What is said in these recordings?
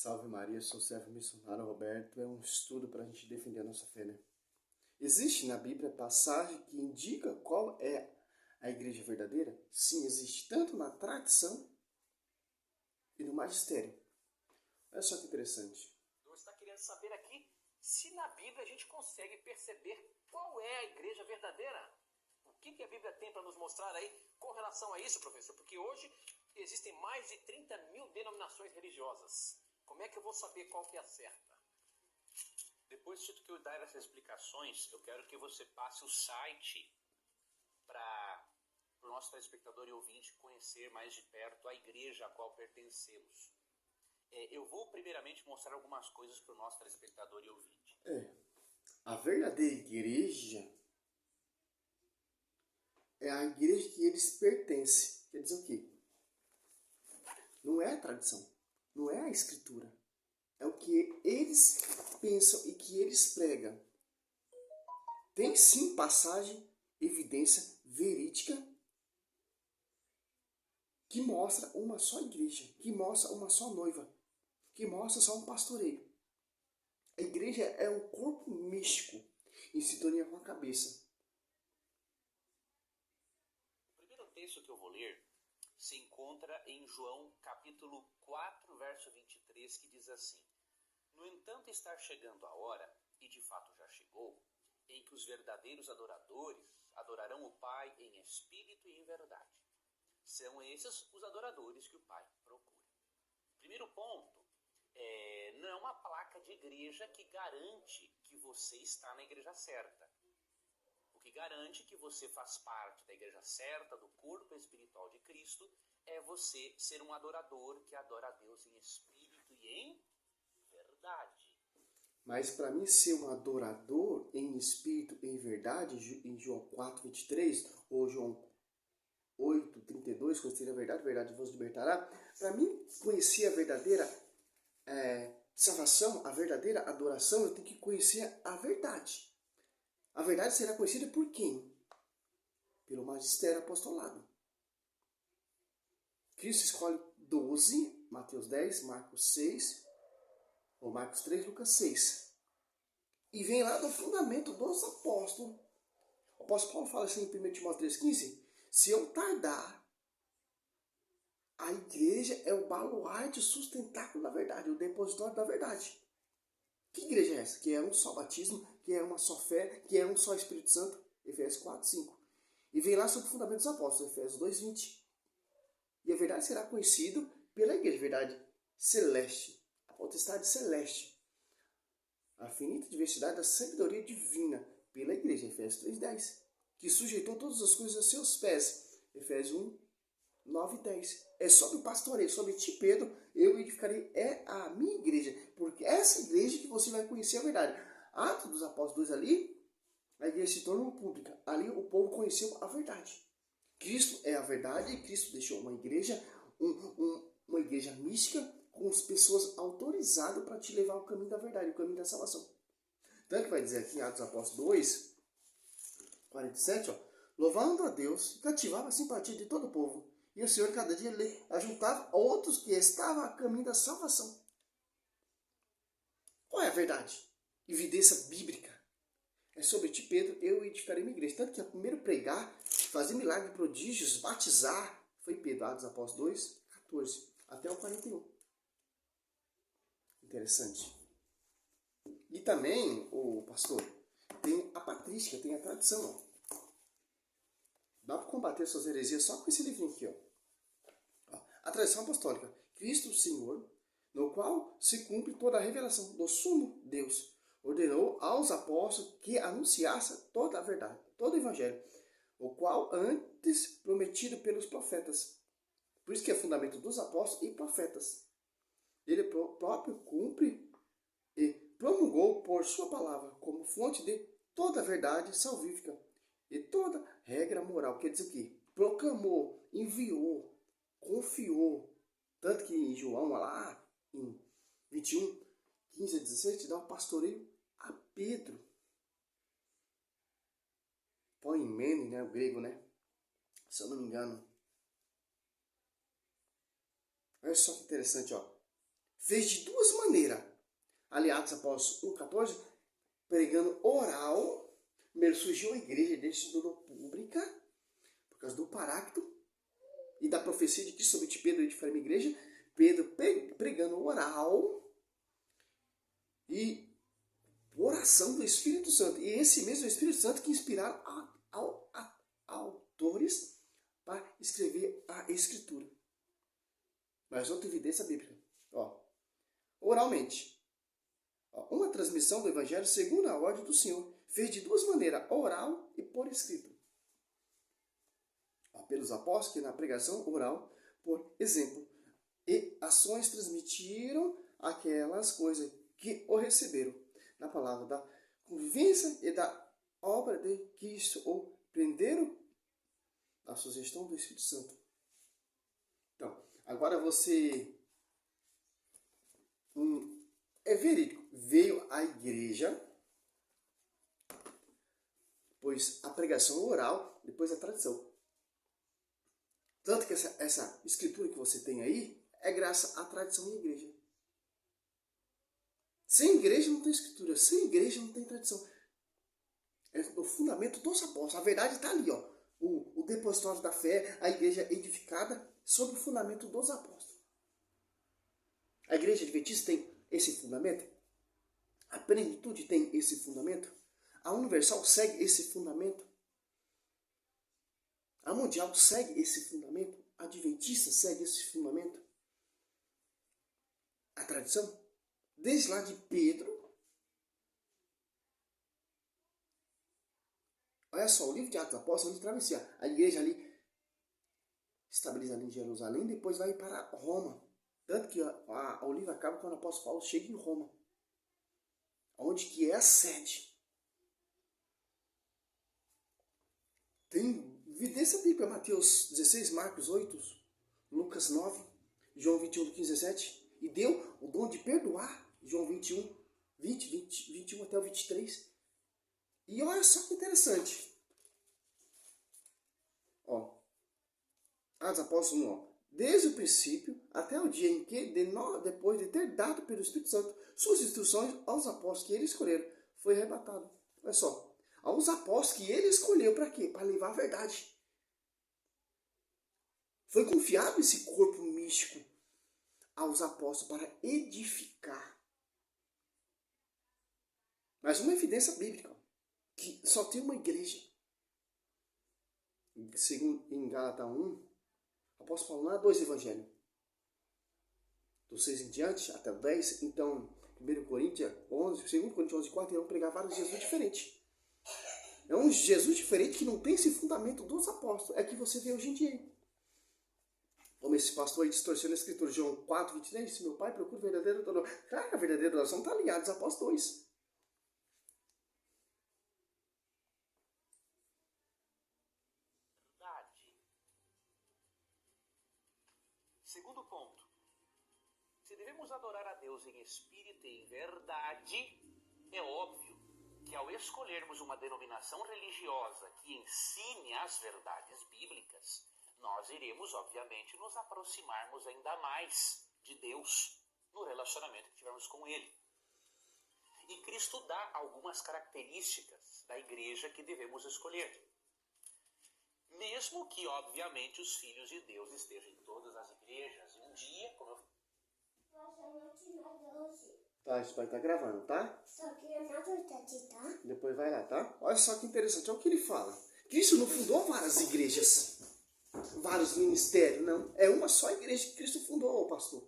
Salve Maria, sou servo missionário Roberto. É um estudo para a gente defender a nossa fé, né? Existe na Bíblia passagem que indica qual é a igreja verdadeira? Sim, existe tanto na tradição e no magistério. Olha só que interessante. Você está querendo saber aqui se na Bíblia a gente consegue perceber qual é a igreja verdadeira. O que a Bíblia tem para nos mostrar aí com relação a isso, professor? Porque hoje existem mais de 30 mil denominações religiosas. Como é que eu vou saber qual que é a certa? Depois de que eu dar essas explicações, eu quero que você passe o site para o nosso telespectador e ouvinte conhecer mais de perto a igreja a qual pertencemos. Eu vou primeiramente mostrar algumas coisas para o nosso telespectador e ouvinte. A verdadeira igreja é a igreja que eles pertencem. Quer dizer o quê? Não é a tradição, não é a escritura. É o que eles pensam e que eles pregam. Tem sim passagem, evidência verídica que mostra uma só igreja, que mostra uma só noiva, que mostra só um pastoreio. A igreja é um corpo místico em sintonia com a cabeça. O primeiro texto que eu vou ler se encontra em João capítulo 4, verso 23, que diz assim: No entanto, está chegando a hora, e de fato já chegou, em que os verdadeiros adoradores adorarão o Pai em espírito e em verdade. São esses os adoradores que o Pai procura. Primeiro ponto, não é uma placa de igreja que garante que você está na igreja certa. O que garante que você faz parte da igreja certa, do corpo espiritual de Cristo, é você ser um adorador que adora a Deus em espírito e em verdade. Mas para mim ser um adorador em espírito e em verdade, em João 4, 23, ou João 8, 32, conhecer a verdade vos libertará. Para mim conhecer a verdadeira salvação, a verdadeira adoração, eu tenho que conhecer a verdade. A verdade será conhecida por quem? Pelo magistério apostolado. Cristo escolhe 12, Mateus 10, Marcos 6, ou Marcos 3, Lucas 6. E vem lá do fundamento dos apóstolos. O apóstolo Paulo fala assim em 1 Timóteo 3,15: se eu tardar, a igreja é o baluarte sustentáculo da verdade, o depositório da verdade. Que igreja é essa? Que é um só batismo, que é uma só fé, que é um só Espírito Santo. Efésios 4, 5. E vem lá sobre o fundamento dos apóstolos, Efésios 2, 20. E a verdade será conhecida pela igreja, verdade celeste, a potestade celeste. A infinita diversidade da sabedoria divina pela igreja, Efésios 3, 10. Que sujeitou todas as coisas a seus pés, Efésios 1, 9 e 10. É sobre o pastoreio, sobre ti, Pedro, eu edificarei a minha igreja. Porque é essa igreja que você vai conhecer a verdade. Atos dos Apóstolos 2 ali, a igreja se tornou pública. Ali o povo conheceu a verdade. Cristo é a verdade e Cristo deixou uma igreja, uma igreja mística com as pessoas autorizadas para te levar ao caminho da verdade, o caminho da salvação. Tanto que vai dizer aqui em Atos dos Apóstolos 2, 47, louvando a Deus, cativava a simpatia de todo o povo. E o Senhor cada dia ajuntava outros que estavam a caminho da salvação. Qual é a verdade? Evidência bíblica. É sobre ti, Pedro, eu edificarei minha igreja. Tanto que o primeiro pregar, fazer milagres, prodígios, batizar, foi Pedro, Atos dos Apóstolos 2, 14, até o 41. Interessante. E também, o pastor, tem a patrística, tem a tradição. Dá para combater suas heresias só com esse livrinho aqui. A tradição apostólica. Cristo, o Senhor, no qual se cumpre toda a revelação do sumo Deus, ordenou aos apóstolos que anunciassem toda a verdade, todo o evangelho, o qual antes prometido pelos profetas. Por isso que é fundamento dos apóstolos e profetas. Ele próprio cumpre e promulgou por sua palavra como fonte de toda a verdade salvífica e toda regra moral. Quer dizer o quê? Proclamou, enviou, confiou. Tanto que em João, lá em 21, 15 a 16, te dá o pastoreio a Pedro. Poimene, né? O grego, né? Se eu não me engano. Olha só que interessante, ó. Fez de duas maneira. Ali, Atos Apóstolos 1,14, pregando oral. Primeiro surgiu a igreja desde a pública, por causa do Paráclito e da profecia de Cristo sobre Pedro edificar uma igreja. Pedro pregando oral e oração do Espírito Santo. E esse mesmo Espírito Santo que inspiraram autores para escrever a Escritura. Mas outra evidência bíblica. Oralmente. Uma transmissão do Evangelho segundo a ordem do Senhor. Fez de duas maneiras, oral e por escrito. Pelos apóstolos que na pregação oral, por exemplo, e ações transmitiram aquelas coisas que o receberam. Na palavra da convivência e da obra de Cristo, ou prenderam a sugestão do Espírito Santo. Então, agora você... é verídico. Veio a igreja, depois a pregação oral, depois a tradição. Tanto que essa escritura que você tem aí é graças à tradição da igreja. Sem igreja não tem escritura, sem igreja não tem tradição. É o fundamento dos apóstolos. A verdade está ali, ó. O depositório da fé, a igreja edificada sobre o fundamento dos apóstolos. A igreja adventista tem esse fundamento. A plenitude tem esse fundamento. A universal segue esse fundamento. A mundial segue esse fundamento. A adventista segue esse fundamento. A tradição, desde lá de Pedro. Olha só, o livro de Atos dos Apóstolos, ele travessia. A igreja ali estabiliza ali em Jerusalém, depois vai para Roma. Tanto que o livro acaba quando o apóstolo Paulo chega em Roma, onde que é a sede. Tem evidência bíblica, Mateus 16, Marcos 8, Lucas 9, João 21, 15, 17. E deu o dom de perdoar, João 21, 21 até o 23. E olha só que interessante. Atos Apóstolos 1, desde o princípio até o dia em que, depois de ter dado pelo Espírito Santo suas instruções aos apóstolos que ele escolheram, foi arrebatado. Olha só. Aos apóstolos que ele escolheu para quê? Para levar a verdade. Foi confiado esse corpo místico aos apóstolos para edificar. Mas uma evidência bíblica, que só tem uma igreja. Segundo em Gálatas 1, o apóstolo Paulo não há dois evangelhos. Do 6 em diante, até o 10, então, 1 Coríntios 11, 2 Coríntios 11, 4, irão pregar vários Jesus diferentes. É um Jesus diferente que não tem esse fundamento dos apóstolos. É que você vê hoje em dia. Como esse pastor aí distorcendo a escritura, João 4, 23, se meu pai procura o verdadeiro adorador. Cara, a verdadeira adoração está ligada aos apóstolos 2. Verdade. Segundo ponto. Se devemos adorar a Deus em espírito e em verdade, é óbvio que ao escolhermos uma denominação religiosa que ensine as verdades bíblicas, nós iremos, obviamente, nos aproximarmos ainda mais de Deus no relacionamento que tivermos com Ele. E Cristo dá algumas características da igreja que devemos escolher. Mesmo que, obviamente, os filhos de Deus estejam em todas as igrejas. E um dia, como eu... Tá, isso vai estar gravando, tá? Só que eu não verdade, tá? Depois vai lá, tá? Olha só que interessante, olha o que ele fala. Cristo não fundou várias igrejas, vários ministérios, não. É uma só igreja que Cristo fundou, pastor.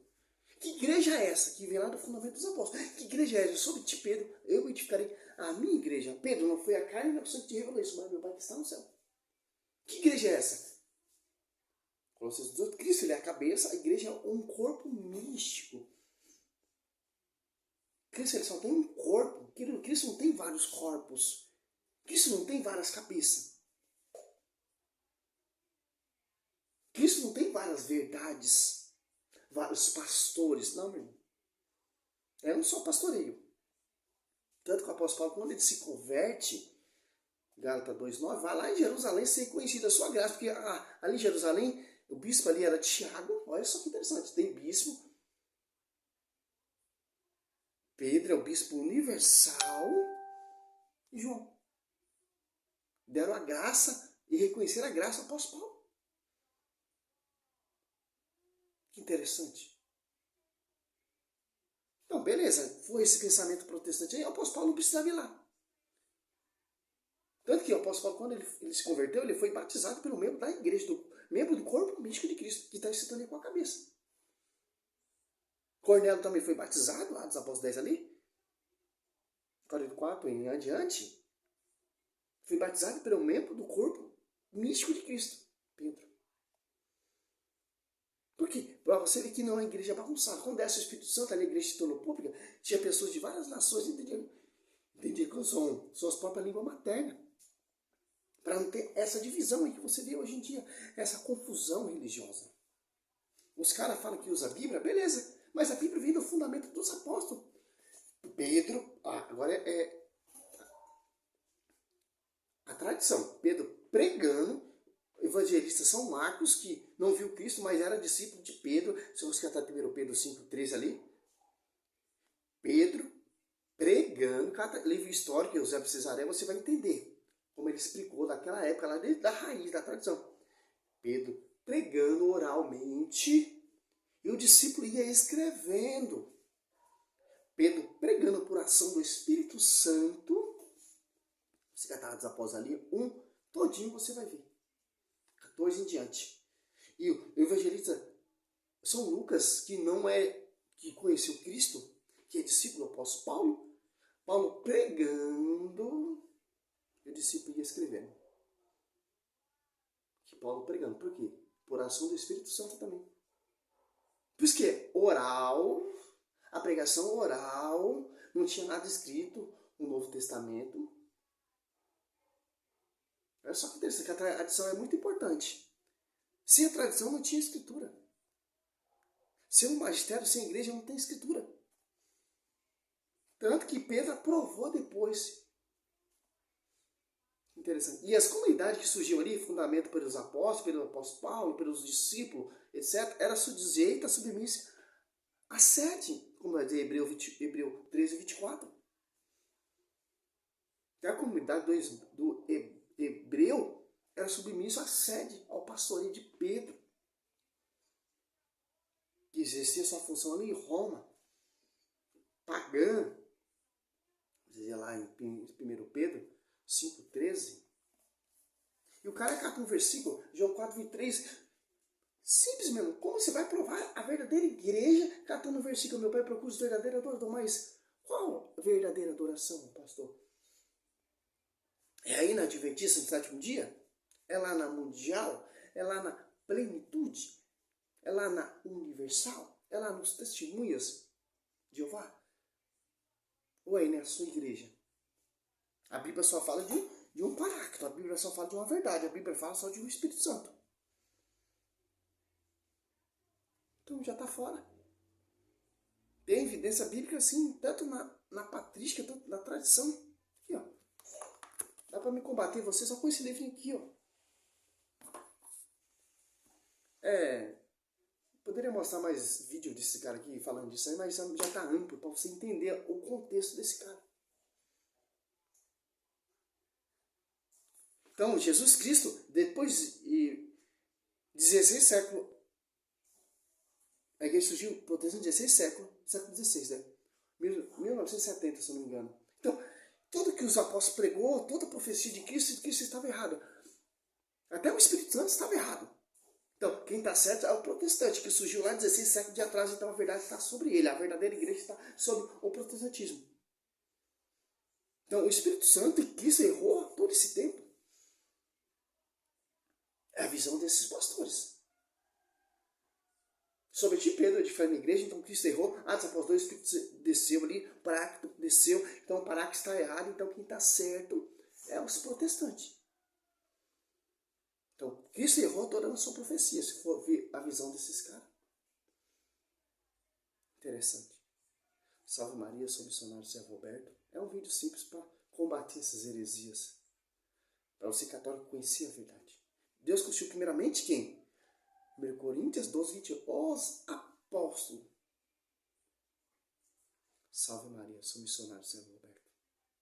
Que igreja é essa que vem lá do fundamento dos apóstolos? Que igreja é essa? Sobre ti, Pedro, eu edificarei a minha igreja. Pedro, não foi a carne nem o sangue que te revelou isso, mas meu Pai que está no céu. Que igreja é essa? Colossenses 18, Cristo ele é a cabeça, a igreja é um corpo místico. Cristo ele só tem um corpo. Cristo não tem vários corpos. Cristo não tem várias cabeças. Cristo não tem várias verdades, vários pastores. Não, meu irmão. É um só pastoreio. Tanto que o apóstolo Paulo, quando ele se converte, Gálatas 2,9, vai lá em Jerusalém ser conhecido a sua graça. Porque ali em Jerusalém, o bispo ali era Tiago. Olha só que interessante. Tem bispo. Pedro é o bispo universal e João. Deram a graça e reconheceram a graça ao apóstolo Paulo. Que interessante. Então, beleza, foi esse pensamento protestante aí, o apóstolo Paulo não precisava ir lá. Tanto que o apóstolo Paulo, quando ele se converteu, ele foi batizado pelo membro da igreja, membro do corpo místico de Cristo, que está escrito ali com a cabeça. Cornélio também foi batizado, lá dos Apóstolos 10 ali, 44 em adiante, foi batizado pelo membro do corpo místico de Cristo, Pedro. Por quê? Para você ver que não é uma igreja bagunçada. Quando desce o Espírito Santo, ali a igreja titulopública, tinha pessoas de várias nações, entendiam que são suas próprias línguas maternas. Para não ter essa divisão aí que você vê hoje em dia, essa confusão religiosa. Os caras falam que usa a Bíblia, beleza, mas a Bíblia vem do fundamento dos apóstolos. Pedro, agora é a tradição. Pedro pregando, evangelista São Marcos, que não viu Cristo, mas era discípulo de Pedro. Se você catar 1 Pedro 5,13 ali. Pedro pregando, cada livro histórico, Eusébio de Cesareia, você vai entender como ele explicou daquela época, lá desde a raiz da tradição. Pedro pregando oralmente e o discípulo ia escrevendo. Pedro pregando por ação do Espírito Santo. Você catar após ali, todinho você vai ver. 14 em diante. E o evangelista São Lucas, que conheceu Cristo, que é discípulo do apóstolo Paulo, Paulo pregando, e o discípulo ia escrevendo. Que Paulo pregando, por quê? Por ação do Espírito Santo também. Por isso que é oral, a pregação oral, não tinha nada escrito no Novo Testamento. Olha só que interessante, que a tradição é muito importante. Sem a tradição não tinha escritura. Sem o magistério, sem a igreja, não tem escritura. Tanto que Pedro aprovou depois. Interessante. E as comunidades que surgiam ali, fundamento pelos apóstolos, pelo apóstolo Paulo, pelos discípulos, etc., era sujeita, submissa a sede, como vai dizer Hebreu 13, 24. E a comunidade do Hebreu era submissa à sede, ao pastoreio de Pedro, que exercia sua função ali em Roma, pagã. Dizia lá em 1 Pedro 5,13. E o cara cata um versículo, João 4,23. Simples mesmo. Como você vai provar a verdadeira igreja catando um versículo? Meu pai procura os verdadeiros adoradores. Mas qual a verdadeira adoração, pastor? É aí na Adventista do sétimo dia? É lá na mundial? É lá na plenitude? É lá na universal? É lá nos testemunhas de Jeová? Ou é na sua igreja? A Bíblia só fala de um paráclito. A Bíblia só fala de uma verdade. A Bíblia fala só de um Espírito Santo. Então já está fora. Tem evidência bíblica assim, tanto na patrística, tanto na tradição. Aqui, ó. Dá para me combater você só com esse livro aqui, ó. Poderia mostrar mais vídeo desse cara aqui falando disso aí, mas já está amplo para você entender o contexto desse cara. Então, Jesus Cristo, depois de 16 séculos, a igreja surgiu, protestante, 16 séculos, século XVI, né? 1970, se eu não me engano. Então, tudo que os apóstolos pregou, toda a profecia de Cristo estava errada. Até o Espírito Santo estava errado. Então, quem está certo é o protestante, que surgiu lá 16 séculos de atrás, então a verdade está sobre ele. A verdadeira igreja está sobre o protestantismo. Então, o Espírito Santo e Cristo errou todo esse tempo. É a visão desses pastores. Sobre ti, Pedro, edificando a igreja, então Cristo errou. Dos apóstolos, o Espírito desceu ali, o paráclito desceu, então o paráclito está errado, então quem está certo é os protestantes. Então, Cristo errou toda a sua profecia, se for ver a visão desses caras. Interessante. Salve Maria, sou missionário Servo Roberto. É um vídeo simples para combater essas heresias. Para você católico conhecer a verdade. Deus constituiu primeiramente quem? 1 Coríntios 12, 20. Os apóstolos. Salve Maria, sou missionário Senhor Roberto.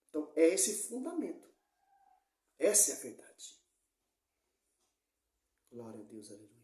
Então, é esse fundamento. Essa é a verdade. Glória a Deus, aleluia.